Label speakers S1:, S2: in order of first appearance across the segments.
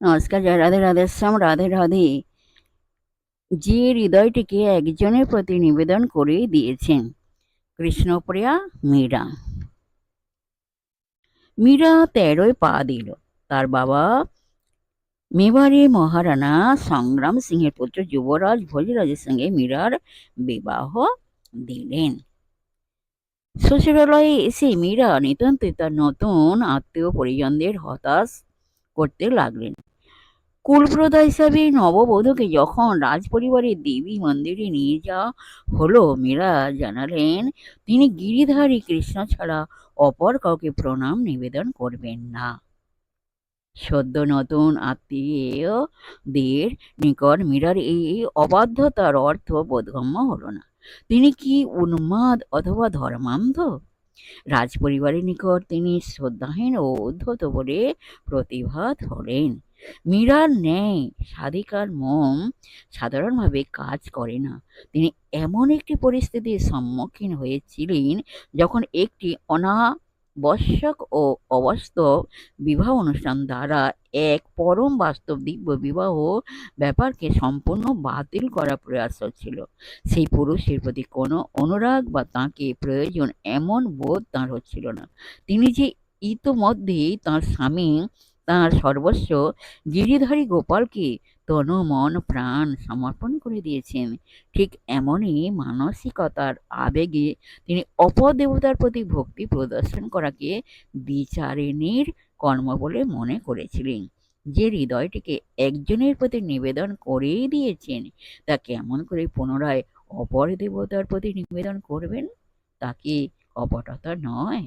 S1: নমস্কার, জয় রাধে রাধেশ্যাম, রাধে রাধে। যে হৃদয়টিকে একজনের প্রতি নিবেদন করে দিয়েছেন, কৃষ্ণপ্রিয়া মীরা। মীরা 13য় পা দিল। তার বাবা মেবারে মহারানা সংগ্রাম সিংহের পুত্র যুবরাজ ভোজরাজের সঙ্গে মীরার বিবাহ দিলেন। শ্বশুরালয়ে এসে মীরা নিতান্তই তার নতুন আত্মীয় পরিজনদের হতাশ করতে লাগলেন। কুলপ্রথা হিসাবে নববধূকে যখন রাজপরিবারের দেবী মন্দিরে নিয়ে যাওয়া হলো, মীরা জানালেন তিনি গিরিধারী কৃষ্ণ ছাড়া অপর কাউকে প্রণাম নিবেদন করবেন না। সদ্য নতুন আত্মীয়দের নিকট মীরার এই অবাধ্যতার অর্থ বোধগম্য হলো না। তিনি কি উন্মাদ অথবা ধর্মান্ধ? রাজপরিবারের নিকট তিনি শ্রদ্ধাহীন ও উদ্ধত বলে প্রতিভাত হলেন। মীরার ন্যায় সাধিকার মন সাধারণভাবে কাজ করে না। তিনি এমন একটি পরিস্থিতির সম্মুখীন হয়েছিলেন যখন একটি অনাবশ্যক ও অবাস্তব বিবাহ অনুষ্ঠান দ্বারা এক পরম বাস্তব দিব্য বিবাহ ব্যাপারকে সম্পূর্ণ বাতিল করার প্রয়াস হচ্ছিল। সেই পুরুষের প্রতি কোনো অনুরাগ বা তাঁকে প্রয়োজন এমন বোধ তাঁর হচ্ছিল না। তিনি যে ইতোমধ্যেই তাঁর স্বামী, তাঁর সর্বস্ব গিরিধারী গোপালকে তনু মন প্রাণ সমর্পণ করে দিয়েছেন, ঠিক এমনই মানসিকতার আবেগে তিনি অপর দেবতার প্রতি ভক্তি প্রদর্শন করাকে বিচারিণীর কর্ম বলে মনে করেছিলেন। যে হৃদয়টিকে একজনের প্রতি নিবেদন করেই দিয়েছেন, তা কেমন করে পুনরায় অপর দেবতার প্রতি নিবেদন করবেন? তা কি কপটতা নয়?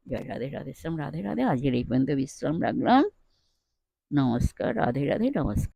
S1: জয় রাধে রাধেশ্যাম, রাধে রাধে। আজকের এই পর্যন্ত বিশ্রাম রাখলাম। নমস্কার, রাধে রাধে, নমস্কার।